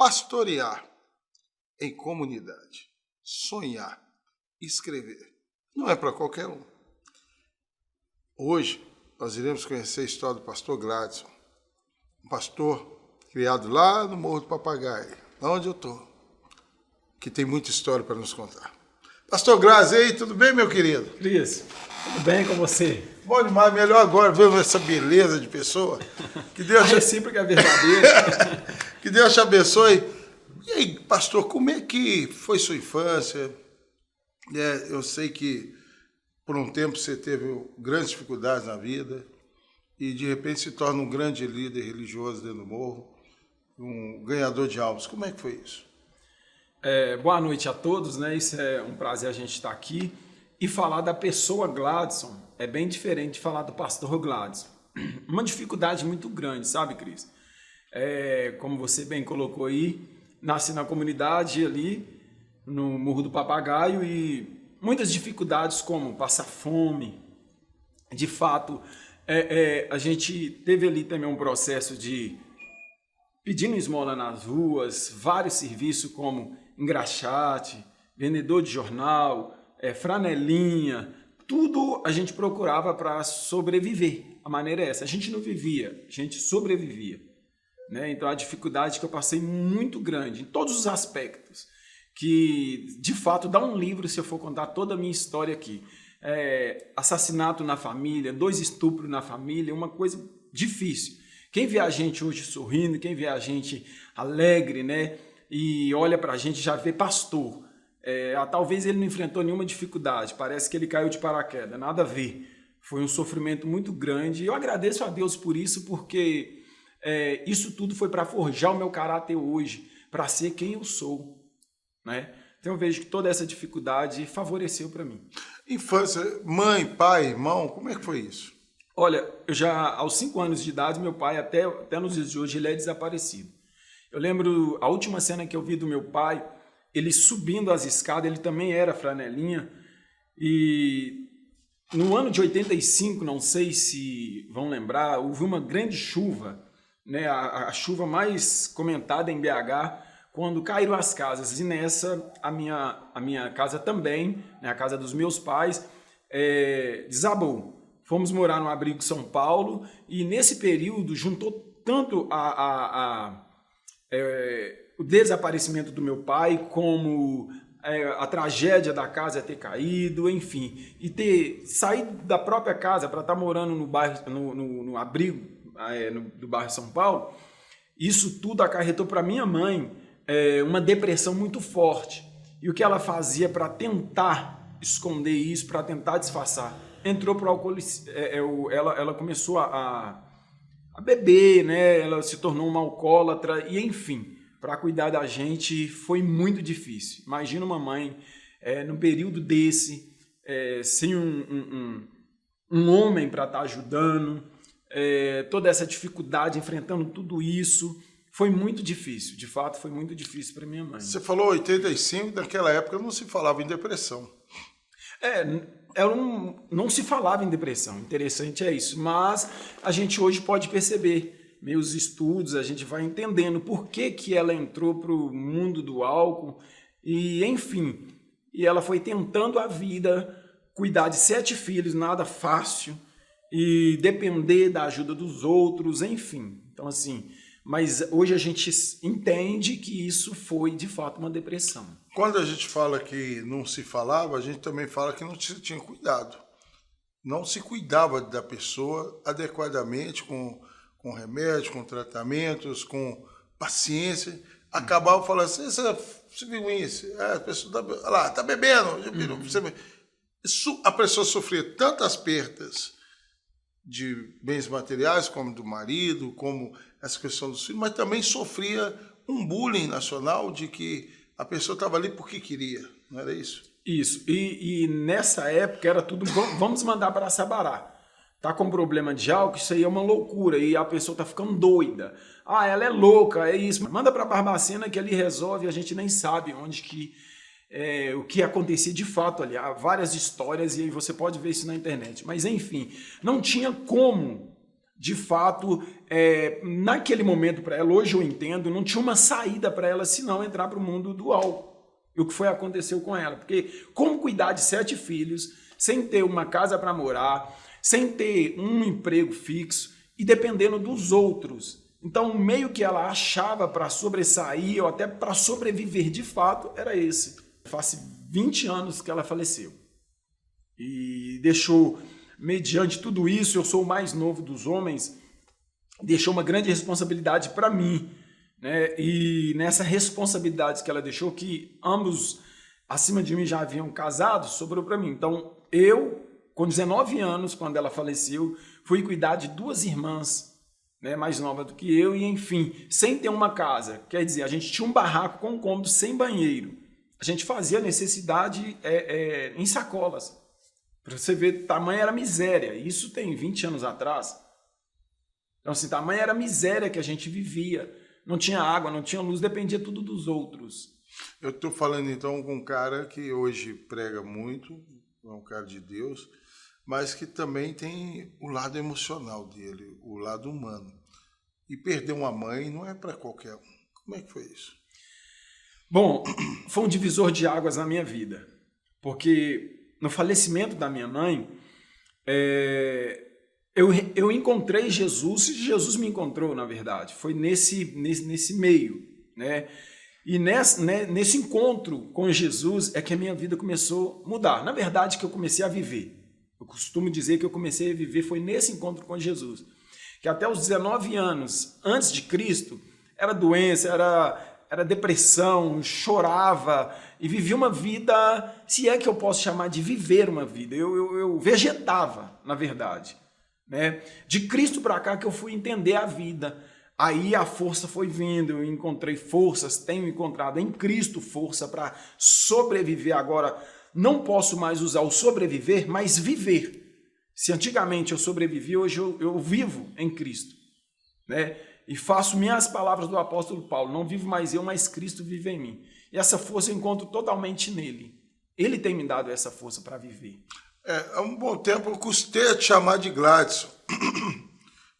Pastorear em comunidade, sonhar, escrever, não é para qualquer um. Hoje, nós iremos conhecer a história do pastor Gladson, um pastor criado lá no Morro do Papagaio, onde eu estou, que tem muita história para nos contar. Pastor Gladson, e aí, tudo bem, meu querido? Cris, tudo bem com você? Bom demais, melhor agora, vendo essa beleza de pessoa. Que Deus a recíproca é verdadeira. Que Deus te abençoe. E aí, pastor, como é que foi sua infância? Eu sei que por um tempo você teve grandes dificuldades na vida e de repente se torna um grande líder religioso dentro do morro, um ganhador de almas. Como é que foi isso? Boa noite a todos, né? Isso é um prazer a gente estar aqui. E falar da pessoa Gladson é bem diferente de falar do pastor Gladson. Uma dificuldade muito grande, sabe, Cris? Como você bem colocou aí, nasci na comunidade ali, no Morro do Papagaio, e muitas dificuldades como passar fome. De fato, a gente teve ali também um processo de pedindo esmola nas ruas, vários serviços como engraxate, vendedor de jornal, franelinha, tudo a gente procurava para sobreviver. A maneira é essa, a gente não vivia, a gente sobrevivia. Né? Então a dificuldade que eu passei muito grande, em todos os aspectos, que de fato dá um livro se eu for contar toda a minha história aqui. Assassinato na família, 2 estupros na família, uma coisa difícil. Quem vê a gente hoje sorrindo, quem vê a gente alegre, né? E olha pra gente já vê pastor. Talvez ele não enfrentou nenhuma dificuldade, parece que ele caiu de paraquedas, nada a ver. Foi um sofrimento muito grande e eu agradeço a Deus por isso, porque isso tudo foi para forjar o meu caráter hoje, para ser quem eu sou. Né? Então eu vejo que toda essa dificuldade favoreceu para mim. Infância, mãe, pai, irmão, como é que foi isso? Olha, eu já aos 5 anos de idade, meu pai, até nos dias de hoje, ele é desaparecido. Eu lembro a última cena que eu vi do meu pai, ele subindo as escadas, ele também era franelinha, e no ano de 85, não sei se vão lembrar, houve uma grande chuva, né, a chuva mais comentada em BH, quando caíram as casas, e nessa a minha casa também, né, a casa dos meus pais, desabou. Fomos morar no abrigo São Paulo e nesse período juntou tanto o desaparecimento do meu pai como a tragédia da casa ter caído, enfim, e ter saído da própria casa para estar morando no bairro, no abrigo do bairro São Paulo. Isso tudo acarretou para minha mãe uma depressão muito forte. E o que ela fazia para tentar esconder isso, para tentar disfarçar? Entrou para o alcoolismo, ela começou a beber, né? Ela se tornou uma alcoólatra e, enfim, para cuidar da gente foi muito difícil. Imagina uma mãe num período desse, sem um homem para estar ajudando, toda essa dificuldade, enfrentando tudo isso. Foi muito difícil, de fato foi muito difícil para minha mãe. Você falou 85, naquela época não se falava em depressão. Não se falava em depressão, interessante é isso, mas a gente hoje pode perceber, meus estudos, a gente vai entendendo por que ela entrou para o mundo do álcool, e enfim, e ela foi tentando a vida, cuidar de 7 filhos, nada fácil, e depender da ajuda dos outros, enfim, então assim... Mas hoje a gente entende que isso foi, de fato, uma depressão. Quando a gente fala que não se falava, a gente também fala que não se tinha cuidado. Não se cuidava da pessoa adequadamente, com remédio, com tratamentos, com paciência. Acabava falando assim, você viu isso? A pessoa tá bebendo. A pessoa sofria tantas perdas de bens materiais, como do marido, como essa questão dos filhos, mas também sofria um bullying nacional de que a pessoa estava ali porque queria, não era isso? Isso, e nessa época era tudo, vamos mandar para Sabará. Tá com problema de álcool, isso aí é uma loucura, e a pessoa tá ficando doida. Ela é louca, é isso. Manda para Barbacena que ali resolve, a gente nem sabe onde que... o que acontecia de fato ali. Há várias histórias e aí você pode ver isso na internet. Mas enfim, não tinha como de fato, naquele momento para ela, hoje eu entendo, não tinha uma saída para ela senão entrar para o mundo do álcool. E o que aconteceu com ela? Porque como cuidar de 7 filhos, sem ter uma casa para morar, sem ter um emprego fixo e dependendo dos outros. Então, o meio que ela achava para sobressair ou até para sobreviver de fato era esse. Faz 20 anos que ela faleceu. E deixou, mediante tudo isso, eu sou o mais novo dos homens, deixou uma grande responsabilidade para mim, né? E nessa responsabilidade que ela deixou, que ambos acima de mim já haviam casado, sobrou para mim. Então, eu, com 19 anos, quando ela faleceu, fui cuidar de 2 irmãs, né, mais novas do que eu, e enfim, sem ter uma casa. Quer dizer, a gente tinha um barraco com um cômodo sem banheiro. A gente fazia necessidade em sacolas. Para você ver, tamanho era miséria. Isso tem 20 anos atrás. Então, assim, tamanho era miséria que a gente vivia. Não tinha água, não tinha luz, dependia tudo dos outros. Eu estou falando, então, com um cara que hoje prega muito, é um cara de Deus, mas que também tem o lado emocional dele, o lado humano. E perder uma mãe não é para qualquer um. Como é que foi isso? Bom, foi um divisor de águas na minha vida. Porque no falecimento da minha mãe, eu encontrei Jesus, e Jesus me encontrou, na verdade. Foi nesse meio, né? E nesse encontro com Jesus é que a minha vida começou a mudar. Na verdade, que eu comecei a viver. Eu costumo dizer que eu comecei a viver foi nesse encontro com Jesus. Que até os 19 anos, antes de Cristo, era doença, era depressão, chorava e vivia uma vida, se é que eu posso chamar de viver uma vida. Eu vegetava, na verdade, né? De Cristo para cá que eu fui entender a vida. Aí a força foi vindo, eu encontrei forças, tenho encontrado em Cristo força para sobreviver agora. Não posso mais usar o sobreviver, mas viver. Se antigamente eu sobrevivi, hoje eu vivo em Cristo, né? E faço minhas palavras do apóstolo Paulo. Não vivo mais eu, mas Cristo vive em mim. E essa força eu encontro totalmente nele. Ele tem me dado essa força para viver. Há um bom tempo eu custei a te chamar de Gladson.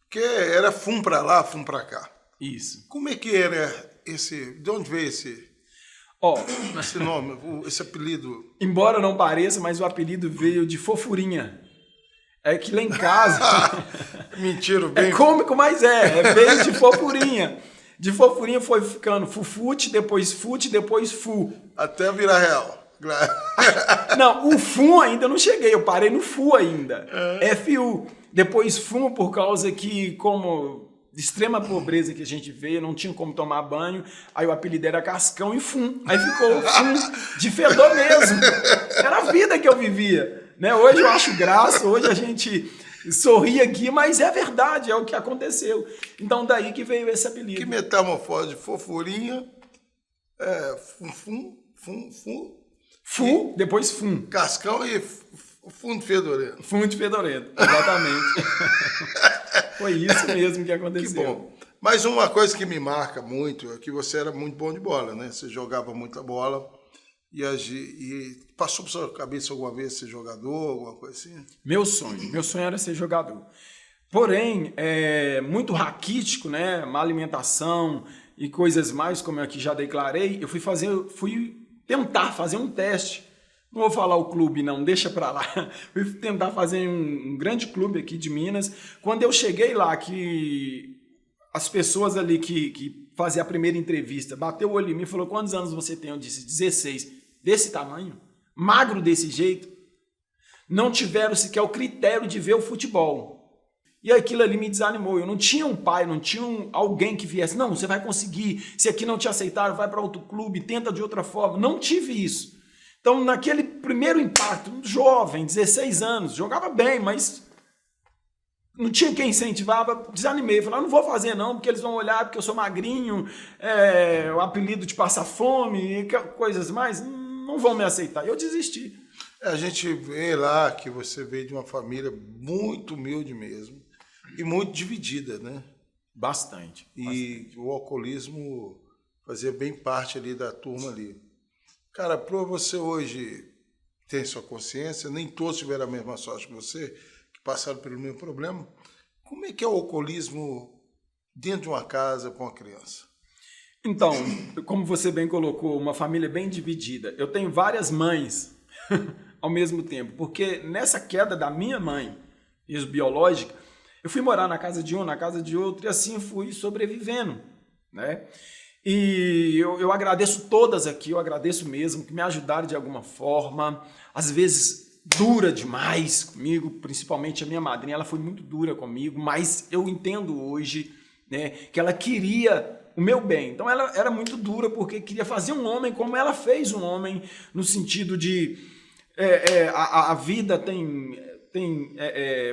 Porque era fum para lá, fum para cá. Isso. Como é que era esse... De onde veio esse nome, esse apelido? Embora não pareça, mas o apelido veio de Fofurinha. É que lá em casa... Mentira, bem... É cômico, mas veio de Fofurinha. De Fofurinha foi ficando Fufute, depois Fute, depois Fu. Até virar real. Não, o Fum ainda não cheguei, eu parei no Fu ainda. FU. Depois Fum, por causa que, como de extrema pobreza que a gente veio, não tinha como tomar banho, aí o apelido era Cascão e Fum. Aí ficou Fum, de fedor mesmo. Era a vida que eu vivia, né? Hoje eu acho graça, hoje a gente sorri aqui, mas é verdade, é o que aconteceu. Então daí que veio esse apelido. Que metamorfose, Fofurinha, Fu, depois Fum. Cascão e Fundo Fedorento. Fundo Fedorento, exatamente. Foi isso mesmo que aconteceu. Que bom. Mas uma coisa que me marca muito é que você era muito bom de bola, né? Você jogava muita bola e passou por sua cabeça alguma vez ser jogador, alguma coisa assim? Meu sonho era ser jogador. Porém, muito raquítico, né? Má alimentação e coisas mais, como eu aqui já declarei, eu fui tentar fazer um teste. Não vou falar o clube, não, deixa pra lá. Fui tentar fazer um grande clube aqui de Minas. Quando eu cheguei lá, que as pessoas ali que faziam a primeira entrevista, bateu o olho em mim e falou, quantos anos você tem? Eu disse, 16. Desse tamanho? Magro desse jeito? Não tiveram sequer o critério de ver o futebol. E aquilo ali me desanimou. Eu não tinha um pai, não tinha alguém que viesse. Não, você vai conseguir. Se aqui não te aceitaram, vai para outro clube, tenta de outra forma. Não tive isso. Então, naquele primeiro impacto, jovem, 16 anos, jogava bem, mas não tinha quem incentivava, desanimei. Falei, não vou fazer não, porque eles vão olhar porque eu sou magrinho, o apelido de passar fome, coisas mais, não vão me aceitar. Eu desisti. A gente vê lá que você veio de uma família muito humilde mesmo e muito dividida, né? Bastante. E o alcoolismo fazia bem parte ali da turma ali. Cara, para você hoje ter sua consciência, nem todos tiveram a mesma sorte que você, que passaram pelo mesmo problema. como é que é o alcoolismo dentro de uma casa com a criança? Então, como você bem colocou, uma família bem dividida. Eu tenho várias mães ao mesmo tempo, porque nessa queda da minha mãe, isso biológica, eu fui morar na casa de um, na casa de outro, e assim fui sobrevivendo, né? E eu agradeço todas aqui, eu agradeço mesmo, que me ajudaram de alguma forma, às vezes dura demais comigo, principalmente a minha madrinha, ela foi muito dura comigo, mas eu entendo hoje, né, que ela queria o meu bem. Então ela era muito dura porque queria fazer um homem como ela fez um homem, no sentido de a vida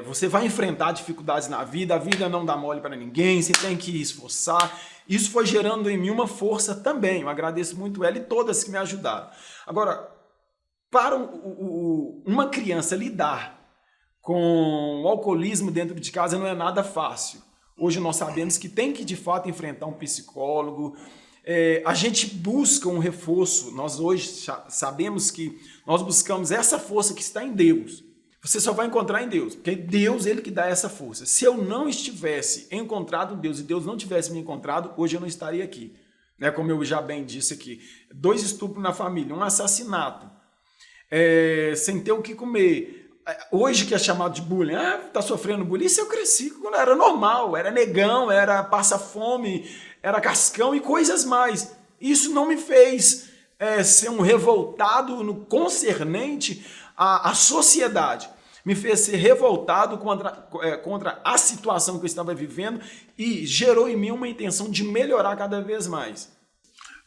você vai enfrentar dificuldades na vida, a vida não dá mole para ninguém, você tem que esforçar. Isso foi gerando em mim uma força também. Eu agradeço muito ela e todas que me ajudaram. Agora, para uma criança lidar com o alcoolismo dentro de casa não é nada fácil. Hoje nós sabemos que tem que, de fato, enfrentar um psicólogo. A gente busca um reforço. Nós hoje sabemos que nós buscamos essa força que está em Deus. Você só vai encontrar em Deus, porque é Deus ele que dá essa força. Se eu não estivesse encontrado Deus e Deus não tivesse me encontrado, hoje eu não estaria aqui. Né? Como eu já bem disse aqui, 2 estupros na família, um assassinato, sem ter o que comer. Hoje que é chamado de bullying, tá sofrendo bullying, isso eu cresci quando era normal, era negão, era passa-fome, era cascão e coisas mais. Isso não me fez ser um revoltado no concernente à sociedade, me fez ser revoltado contra a situação que eu estava vivendo e gerou em mim uma intenção de melhorar cada vez mais.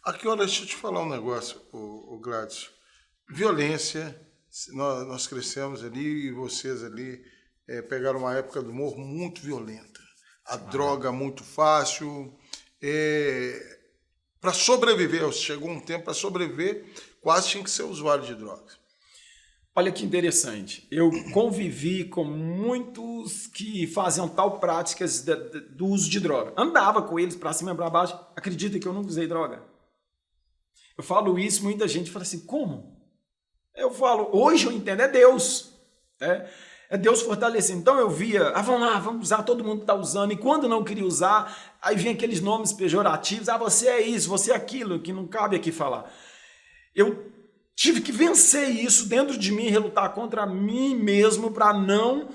Aqui, olha, deixa eu te falar um negócio, o Gladys. Violência, nós crescemos ali e vocês ali pegaram uma época do humor muito violenta. A droga muito fácil. Para sobreviver, chegou um tempo para sobreviver, quase tinha que ser usuário de drogas. Olha que interessante, eu convivi com muitos que faziam tal práticas do uso de droga. Andava com eles para cima e para baixo, acredita que eu nunca usei droga? Eu falo isso, muita gente fala assim, como? Eu falo, hoje eu entendo, é Deus. É Deus fortalecendo. Então eu via, vamos lá, vamos usar, todo mundo está usando. E quando não queria usar, aí vinha aqueles nomes pejorativos. Você é isso, você é aquilo, que não cabe aqui falar. Eu tive que vencer isso dentro de mim, relutar contra mim mesmo para não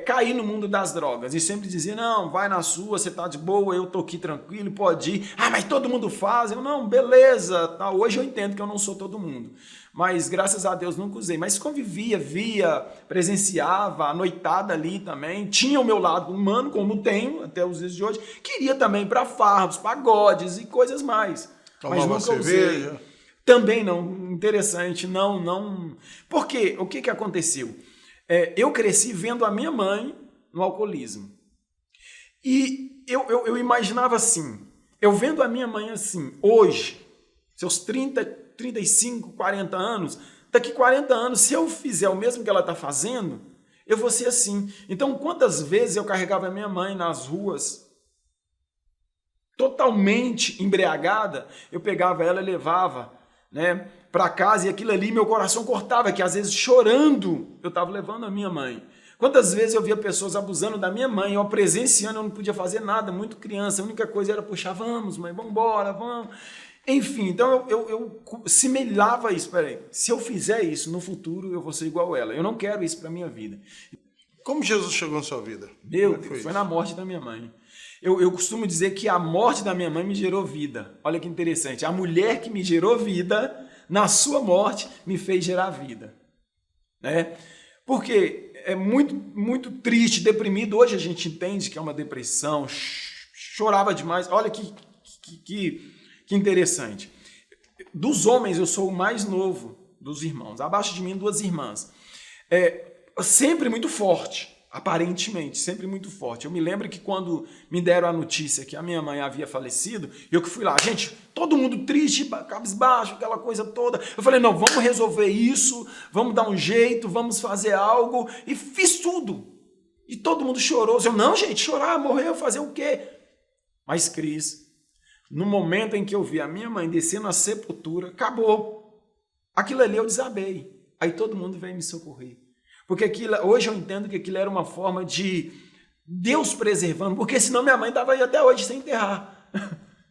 cair no mundo das drogas. E sempre dizer, não, vai na sua, você tá de boa, eu tô aqui tranquilo, pode ir. Mas todo mundo faz. Eu, não, beleza. Tá. Hoje eu entendo que eu não sou todo mundo. Mas graças a Deus nunca usei. Mas convivia, via, presenciava, a noitada ali também. Tinha o meu lado humano, como tenho até os dias de hoje. Queria também para farros, pagodes e coisas mais. Tomava mas nunca cerveja. Usei. Também não. Interessante, não. Por quê? O que aconteceu? Eu cresci vendo a minha mãe no alcoolismo. E eu imaginava assim, eu vendo a minha mãe assim, hoje, seus 30, 35, 40 anos, daqui 40 anos, se eu fizer o mesmo que ela está fazendo, eu vou ser assim. Então, quantas vezes eu carregava a minha mãe nas ruas, totalmente embriagada, eu pegava ela e levava, né, para casa, e aquilo ali meu coração cortava, que às vezes chorando eu estava levando a minha mãe. Quantas vezes eu via pessoas abusando da minha mãe, eu presenciando, eu não podia fazer nada, muito criança, a única coisa era puxar, vamos mãe, vamos embora, vamos. Enfim, então eu semelhava isso, peraí, se eu fizer isso no futuro eu vou ser igual a ela, eu não quero isso para a minha vida. Como Jesus chegou na sua vida? Meu Deus, foi na morte da minha mãe. Eu costumo dizer que a morte da minha mãe me gerou vida. Olha que interessante. A mulher que me gerou vida, na sua morte, me fez gerar vida. Né? Porque é muito, muito triste, deprimido. Hoje a gente entende que é uma depressão. Chorava demais. Olha que interessante. Dos homens, eu sou o mais novo dos irmãos. Abaixo de mim, 2 irmãs. Sempre muito forte. Aparentemente, sempre muito forte. Eu me lembro que quando me deram a notícia que a minha mãe havia falecido, eu que fui lá, gente, todo mundo triste, cabisbaixo, aquela coisa toda. Eu falei, não, vamos resolver isso, vamos dar um jeito, vamos fazer algo. E fiz tudo. E todo mundo chorou. Eu, não, gente, chorar, morreu, fazer o quê? Mas, Cris, no momento em que eu vi a minha mãe descer na sepultura, acabou. Aquilo ali eu desabei. Aí todo mundo veio me socorrer. Porque hoje eu entendo que aquilo era uma forma de Deus preservando, porque senão minha mãe estava aí até hoje sem enterrar.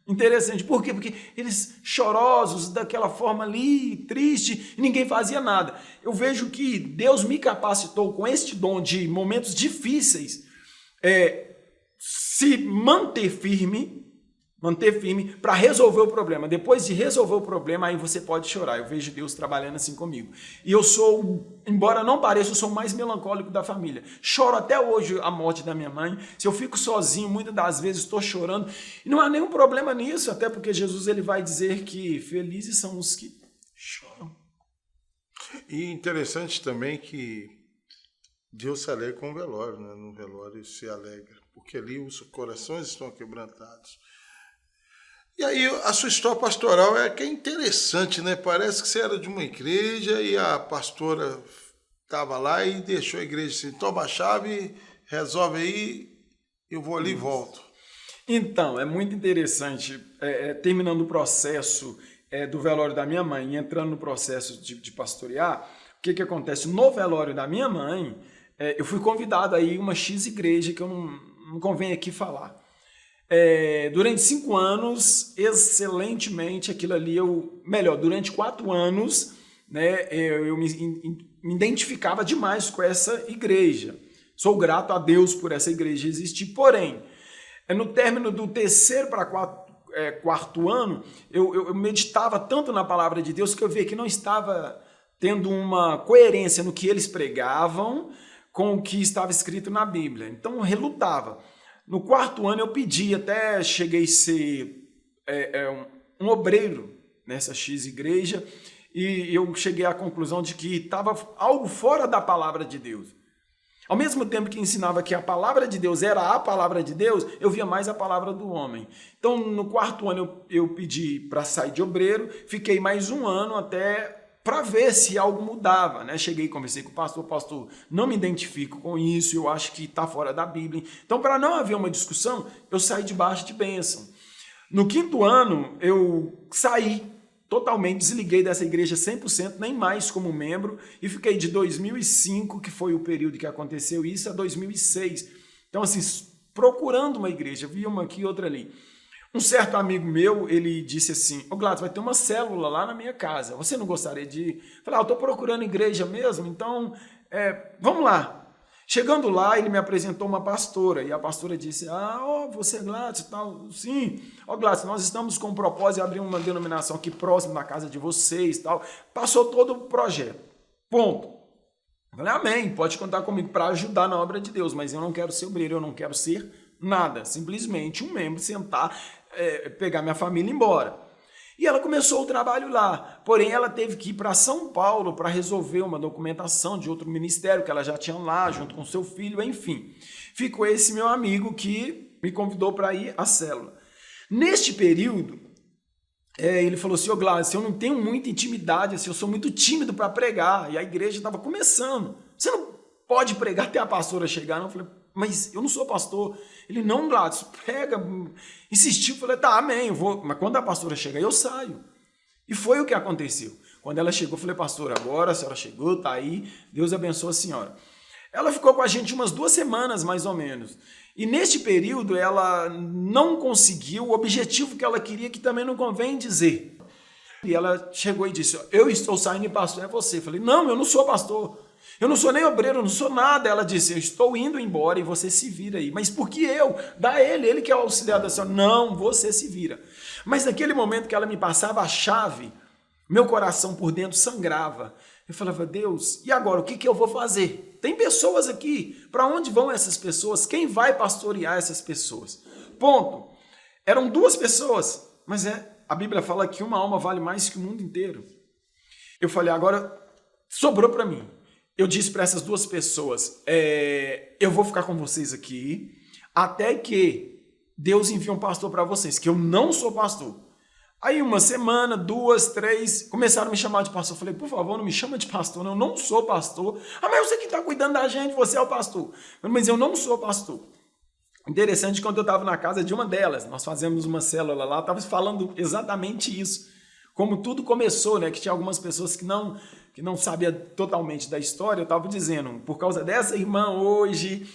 Interessante. Por quê? Porque eles chorosos, daquela forma ali, triste, e ninguém fazia nada. Eu vejo que Deus me capacitou com este dom de momentos difíceis, se manter firme para resolver o problema. Depois de resolver o problema, aí você pode chorar. Eu vejo Deus trabalhando assim comigo. E eu sou, embora não pareça, eu sou o mais melancólico da família. Choro até hoje a morte da minha mãe. Se eu fico sozinho, muitas das vezes estou chorando. E não há nenhum problema nisso, até porque Jesus ele vai dizer que felizes são os que choram. E interessante também que Deus se alegra com o velório, né? No velório se alegra, porque ali os corações estão quebrantados. E aí a sua história pastoral é que é interessante, né? Parece que você era de uma igreja e a pastora estava lá e deixou a igreja assim, toma a chave, resolve aí, eu vou ali e volto. Então, é muito interessante, terminando o processo do velório da minha mãe, entrando no processo de pastorear, o que acontece? No velório da minha mãe, eu fui convidado aí uma X igreja que eu não convém aqui falar. Durante 5 anos, excelentemente, aquilo ali, durante 4 anos, né, eu me identificava demais com essa igreja. Sou grato a Deus por essa igreja existir, porém, no término do 3º para 4º ano, eu meditava tanto na palavra de Deus que eu via que não estava tendo uma coerência no que eles pregavam com o que estava escrito na Bíblia. Então, eu relutava. No 4º ano eu pedi, até cheguei a ser um obreiro nessa X igreja, e eu cheguei à conclusão de que estava algo fora da palavra de Deus. Ao mesmo tempo que ensinava que a palavra de Deus era a palavra de Deus, eu via mais a palavra do homem. Então, no 4º ano eu pedi para sair de obreiro, fiquei mais 1 ano até para ver se algo mudava, né? Cheguei e conversei com o pastor, não me identifico com isso, eu acho que está fora da Bíblia. Então, para não haver uma discussão, eu saí debaixo de bênção. No 5º ano, eu saí totalmente, desliguei dessa igreja 100%, nem mais como membro, e fiquei de 2005, que foi o período que aconteceu isso, a 2006. Então, assim, procurando uma igreja, via uma aqui e outra ali. Um certo amigo meu, ele disse assim, Gladys, vai ter uma célula lá na minha casa, você não gostaria de ir? Eu falei, eu estou procurando igreja mesmo, então vamos lá. Chegando lá, ele me apresentou uma pastora, e a pastora disse, você é Gladys e tal? Sim, Gladys, nós estamos com o propósito de abrir uma denominação aqui próximo da casa de vocês e tal. Passou todo o projeto, ponto. Eu falei, amém, pode contar comigo para ajudar na obra de Deus, mas eu não quero ser obreiro, eu não quero ser nada, simplesmente um membro sentar, pegar minha família e ir embora. E ela começou o trabalho lá, porém ela teve que ir para São Paulo para resolver uma documentação de outro ministério que ela já tinha lá, junto com seu filho, enfim. Ficou esse meu amigo que me convidou para ir à célula. Neste período, ele falou assim, Gladys, eu não tenho muita intimidade, assim, eu sou muito tímido para pregar, e a igreja estava começando. Você não pode pregar até a pastora chegar, não? Eu falei, mas eu não sou pastor. Ele, não, Gladys, prega. Insistiu, falei, tá, amém, eu vou. Mas quando a pastora chegar, eu saio. E foi o que aconteceu. Quando ela chegou, eu falei, pastora, agora a senhora chegou, tá aí, Deus abençoe a senhora. Ela ficou com a gente umas 2 semanas, mais ou menos. E neste período, ela não conseguiu o objetivo que ela queria, que também não convém dizer. E ela chegou e disse, eu estou saindo e pastor é você. Eu falei, não, eu não sou pastor. Eu não sou nem obreiro, eu não sou nada. Ela disse, eu estou indo embora e você se vira aí. Mas por que eu? Dá ele que é o auxiliar da senhora. Não, você se vira. Mas naquele momento que ela me passava a chave, meu coração por dentro sangrava. Eu falava, Deus, e agora o que eu vou fazer? Tem pessoas aqui, para onde vão essas pessoas? Quem vai pastorear essas pessoas? Ponto. Eram 2 pessoas, mas a Bíblia fala que uma alma vale mais que o mundo inteiro. Eu falei, agora sobrou para mim. Eu disse para essas 2 pessoas, eu vou ficar com vocês aqui até que Deus envie um pastor para vocês, que eu não sou pastor. Aí 1 semana, 2, 3, começaram a me chamar de pastor. Eu falei, por favor, não me chama de pastor, eu não sou pastor. Mas você que está cuidando da gente, você é o pastor. Mas eu não sou pastor. Interessante, quando eu estava na casa de uma delas, nós fazemos uma célula lá, estava falando exatamente isso. Como tudo começou, né? Que tinha algumas pessoas que não sabiam totalmente da história, eu estava dizendo, por causa dessa irmã hoje,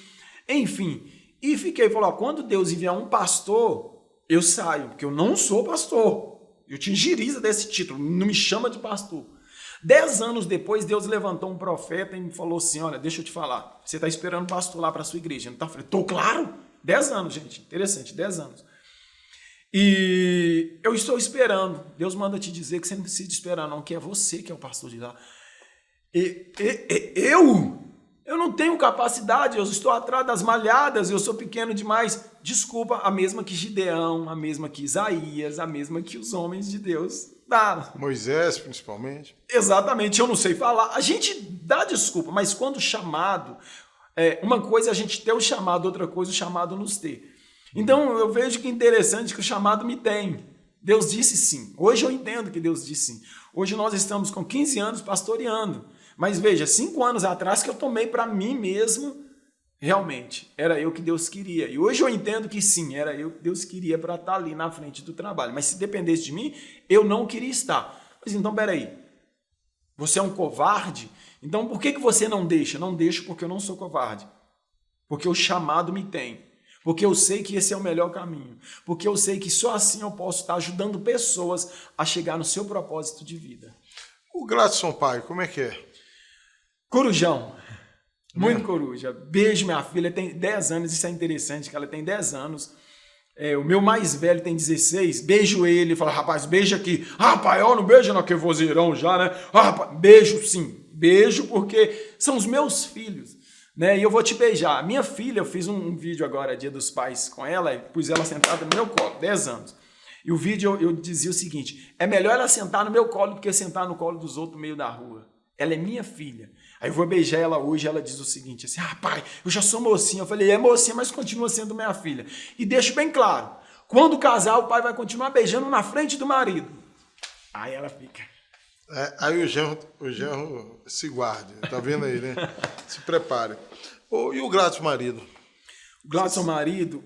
enfim. E fiquei, falou, ó, quando Deus enviar um pastor, eu saio, porque eu não sou pastor. Eu te ingiriza desse título, não me chama de pastor. 10 anos depois, Deus levantou um profeta e me falou assim, olha, deixa eu te falar, você está esperando pastor lá para a sua igreja, não tá? Eu falei, tô claro. 10 anos, gente, interessante, 10 anos. E eu estou esperando. Deus manda te dizer que você não precisa esperar não, que é você que é o pastor de lá. Eu não tenho capacidade, eu estou atrás das malhadas, eu sou pequeno demais. Desculpa, a mesma que Gideão, a mesma que Isaías, a mesma que os homens de Deus daram. Moisés, principalmente. Exatamente, eu não sei falar. A gente dá desculpa, mas quando o chamado... uma coisa é a gente ter o chamado, outra coisa é o chamado nos ter. Então eu vejo que é interessante que o chamado me tem. Deus disse sim. Hoje eu entendo que Deus disse sim. Hoje nós estamos com 15 anos pastoreando. Mas veja, 5 anos atrás que eu tomei para mim mesmo, realmente, era eu que Deus queria. E hoje eu entendo que sim, era eu que Deus queria para estar ali na frente do trabalho. Mas se dependesse de mim, eu não queria estar. Mas então, peraí, você é um covarde? Então por que você não deixa? Não deixo porque eu não sou covarde. Porque o chamado me tem. Porque eu sei que esse é o melhor caminho. Porque eu sei que só assim eu posso estar ajudando pessoas a chegar no seu propósito de vida. O Gladson pai, como é que é? Corujão. Muito coruja. Beijo, minha filha. Tem 10 anos. Isso é interessante, que ela tem 10 anos. O meu mais velho tem 16. Beijo ele. Fala, rapaz, beija aqui. Rapaz, eu não beijo não, que eu vou zerão já, né? Rapaz, beijo sim. Beijo porque são os meus filhos. Né? E eu vou te beijar. Minha filha, eu fiz um vídeo agora, Dia dos Pais, com ela, e pus ela sentada no meu colo, 10 anos. E o vídeo eu dizia o seguinte, é melhor ela sentar no meu colo do que sentar no colo dos outros no meio da rua. Ela é minha filha. Aí eu vou beijar ela hoje, ela diz o seguinte, assim, pai, eu já sou mocinha. Eu falei, é mocinha, mas continua sendo minha filha. E deixo bem claro, quando casar, o pai vai continuar beijando na frente do marido. Aí ela fica... Aí o genro se guarde, tá vendo aí, né? Se prepare. E o Gladson marido? O Gladson marido,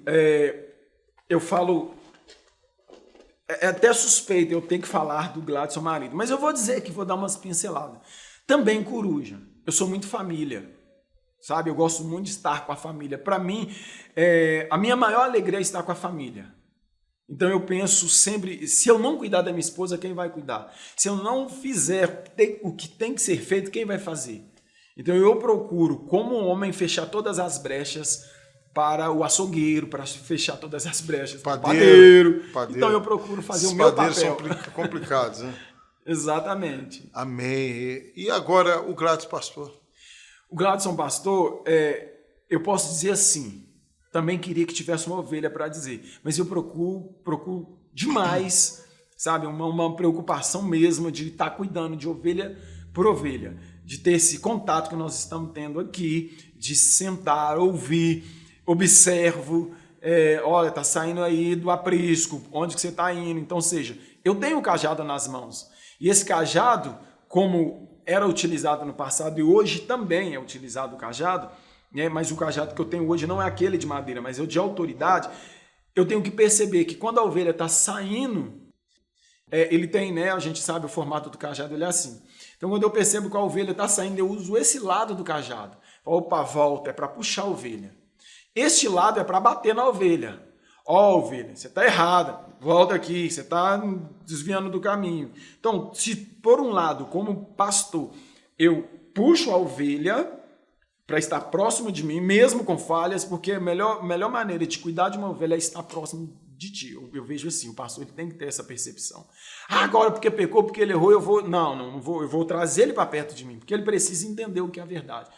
eu falo... É até suspeito eu ter que falar do Gladson marido, mas eu vou dizer que vou dar umas pinceladas. Também coruja. Eu sou muito família, sabe? Eu gosto muito de estar com a família. Para mim, a minha maior alegria é estar com a família. Então eu penso sempre, se eu não cuidar da minha esposa, quem vai cuidar? Se eu não fizer o que tem que ser feito, quem vai fazer? Então eu procuro, como homem, fechar todas as brechas para o açougueiro, para fechar todas as brechas para o padeiro. Então eu procuro fazer o meu papel. Os padeiros são complicados, né? Exatamente. Amém. E agora o Gladson pastor? O Gladson pastor, eu posso dizer assim, também queria que tivesse uma ovelha para dizer, mas eu procuro demais, sabe, uma preocupação mesmo de estar cuidando de ovelha por ovelha, de ter esse contato que nós estamos tendo aqui, de sentar, ouvir, observo, olha, tá saindo aí do aprisco, onde que você está indo? Então, ou seja, eu tenho o cajado nas mãos, e esse cajado, como era utilizado no passado e hoje também é utilizado o cajado, né? Mas o cajado que eu tenho hoje não é aquele de madeira, mas é o de autoridade. Eu tenho que perceber que quando a ovelha está saindo, ele tem, né? A gente sabe o formato do cajado, ele é assim. Então, quando eu percebo que a ovelha está saindo, eu uso esse lado do cajado. Opa, volta, é para puxar a ovelha. Este lado é para bater na ovelha. Ó, ovelha, você está errada, volta aqui, você está desviando do caminho. Então, se por um lado, como pastor, eu puxo a ovelha para estar próximo de mim, mesmo com falhas, porque a melhor maneira de cuidar de uma ovelha é estar próximo de ti. Eu vejo assim, o pastor ele tem que ter essa percepção. Agora, porque pecou, porque ele errou, eu vou... Não vou, eu vou trazer ele para perto de mim, porque ele precisa entender o que é a verdade.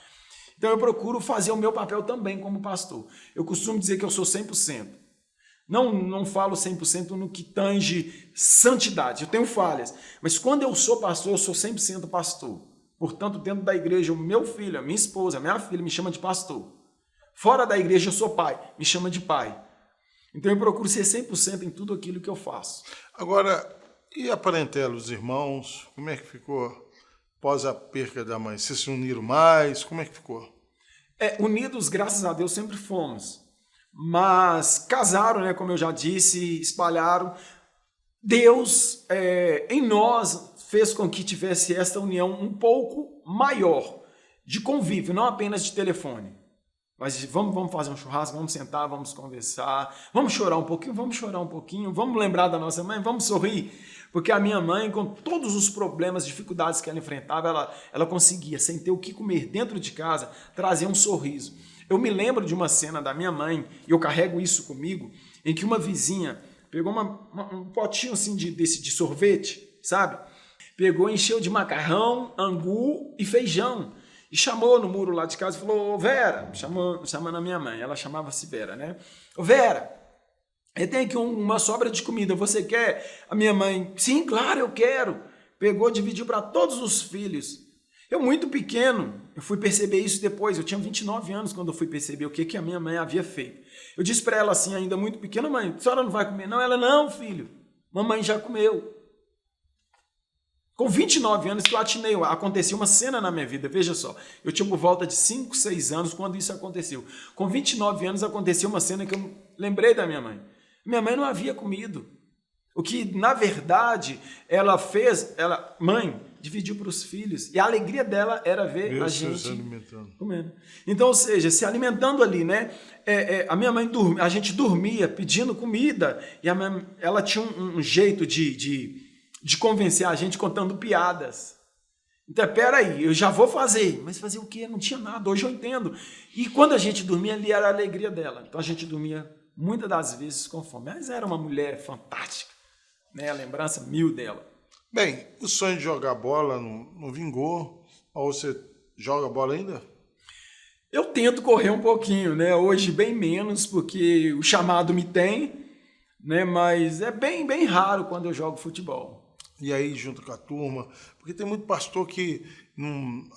Então, eu procuro fazer o meu papel também como pastor. Eu costumo dizer que eu sou 100%. Não falo 100% no que tange santidade, eu tenho falhas. Mas quando eu sou pastor, eu sou 100% pastor. Portanto, dentro da igreja, o meu filho, a minha esposa, a minha filha me chama de pastor. Fora da igreja, eu sou pai, me chama de pai. Então, eu procuro ser 100% em tudo aquilo que eu faço. Agora, e a parentela, os irmãos, como é que ficou após a perca da mãe? Vocês se uniram mais? Como é que ficou? Unidos, graças a Deus, sempre fomos. Mas casaram, né, como eu já disse, espalharam. Deus, em nós, fez com que tivesse essa união um pouco maior de convívio, não apenas de telefone. Mas vamos fazer um churrasco, vamos sentar, vamos conversar, vamos chorar um pouquinho, vamos lembrar da nossa mãe, vamos sorrir. Porque a minha mãe, com todos os problemas, dificuldades que ela enfrentava, ela conseguia, sem ter o que comer dentro de casa, trazer um sorriso. Eu me lembro de uma cena da minha mãe, e eu carrego isso comigo, em que uma vizinha pegou um potinho assim de sorvete, sabe? Pegou, encheu de macarrão, angu e feijão. E chamou no muro lá de casa e falou, ô Vera, chamando a minha mãe, ela chamava-se Vera, né? Ô Vera, eu tenho aqui uma sobra de comida, você quer? A minha mãe, sim, claro, eu quero. Pegou, dividiu para todos os filhos. Eu, muito pequeno, eu fui perceber isso depois, eu tinha 29 anos quando eu fui perceber o que a minha mãe havia feito. Eu disse para ela assim, ainda muito pequena, mãe, a senhora não vai comer? Não, ela, não, filho, mamãe já comeu. Com 29 anos que eu atinei, aconteceu uma cena na minha vida, veja só, eu tinha por volta de 5, 6 anos quando isso aconteceu. Com 29 anos aconteceu uma cena que eu lembrei da minha mãe. Minha mãe não havia comido. O que, na verdade, ela fez, mãe, dividiu para os filhos, e a alegria dela era ver a gente comendo. Então, ou seja, se alimentando ali, né? A minha mãe dormia, a gente dormia pedindo comida, e ela tinha um jeito de convencer a gente contando piadas. Então, peraí, eu já vou fazer. Mas fazer o quê? Não tinha nada, hoje eu entendo. E quando a gente dormia ali, era a alegria dela. Então, a gente dormia muitas das vezes com fome. Mas era uma mulher fantástica, né? A lembrança mil dela. Bem, o sonho de jogar bola não vingou, ou você joga bola ainda? Eu tento correr um pouquinho, né? Hoje bem menos, porque o chamado me tem, né? Mas é bem raro quando eu jogo futebol. E aí, junto com a turma, porque tem muito pastor que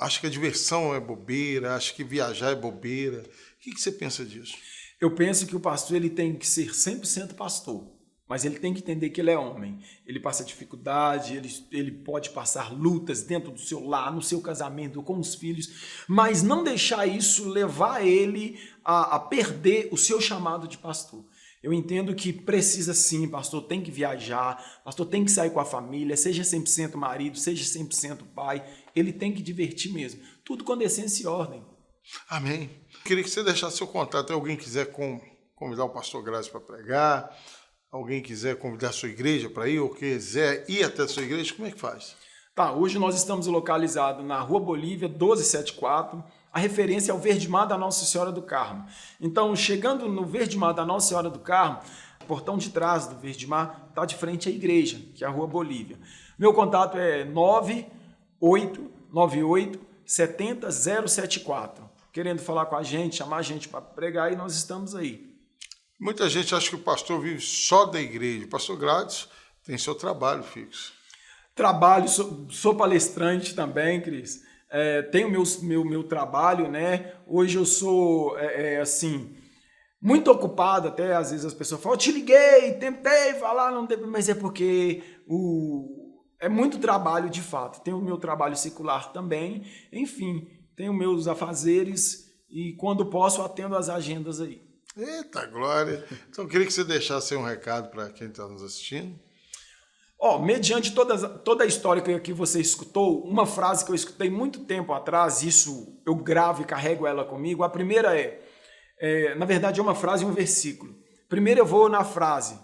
acha que a diversão é bobeira, acha que viajar é bobeira. O que você pensa disso? Eu penso que o pastor ele tem que ser 100% pastor, mas ele tem que entender que ele é homem. Ele passa dificuldade, ele pode passar lutas dentro do seu lar, no seu casamento, com os filhos, mas não deixar isso levar ele a perder o seu chamado de pastor. Eu entendo que precisa sim, pastor tem que viajar, pastor tem que sair com a família, seja 100% marido, seja 100% pai, ele tem que divertir mesmo. Tudo com decência e ordem. Amém. Queria que você deixasse seu contato. Alguém quiser convidar o pastor Grazi para pregar, alguém quiser convidar a sua igreja para ir, ou quiser ir até a sua igreja, como é que faz? Tá, hoje nós estamos localizados na Rua Bolívia, 1274, a referência é o Verde Mar da Nossa Senhora do Carmo. Então, chegando no Verde Mar da Nossa Senhora do Carmo, o portão de trás do Verde Mar está de frente à igreja, que é a Rua Bolívia. Meu contato é 9898 70074. Querendo falar com a gente, chamar a gente para pregar, e nós estamos aí. Muita gente acha que o pastor vive só da igreja. O pastor Grazi tem seu trabalho fixo. Trabalho, sou palestrante também, Cris. Tenho meu trabalho, né? Hoje eu sou, assim, muito ocupado, até às vezes as pessoas falam, eu te liguei, tentei falar, não teve, mas é porque é muito trabalho de fato. Tenho o meu trabalho secular também, enfim, tenho meus afazeres e quando posso atendo as agendas aí. Eita glória! Então eu queria que você deixasse um recado para quem está nos assistindo. Mediante toda a história que você escutou, uma frase que eu escutei muito tempo atrás, isso eu gravo e carrego ela comigo, a primeira na verdade é uma frase e um versículo. Primeiro eu vou na frase.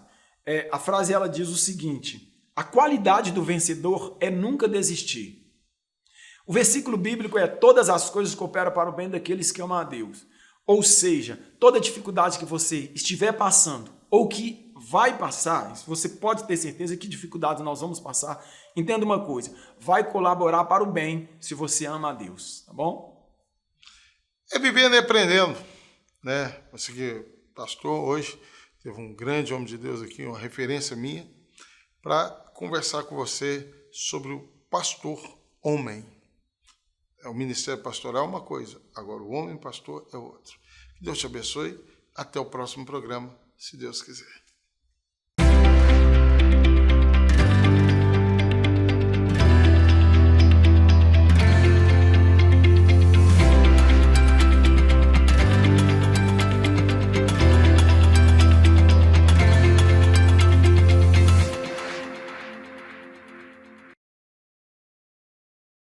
A frase ela diz o seguinte, a qualidade do vencedor é nunca desistir. O versículo bíblico é todas as coisas cooperam para o bem daqueles que amam a Deus. Ou seja, toda dificuldade que você estiver passando ou que vai passar, você pode ter certeza que dificuldades nós vamos passar. Entenda uma coisa, vai colaborar para o bem se você ama a Deus, tá bom? É vivendo e aprendendo, né? Você que pastor hoje, teve um grande homem de Deus aqui, uma referência minha, para conversar com você sobre o pastor homem. O ministério pastoral é uma coisa, agora o homem pastor é outra. Que Deus te abençoe, até o próximo programa, se Deus quiser.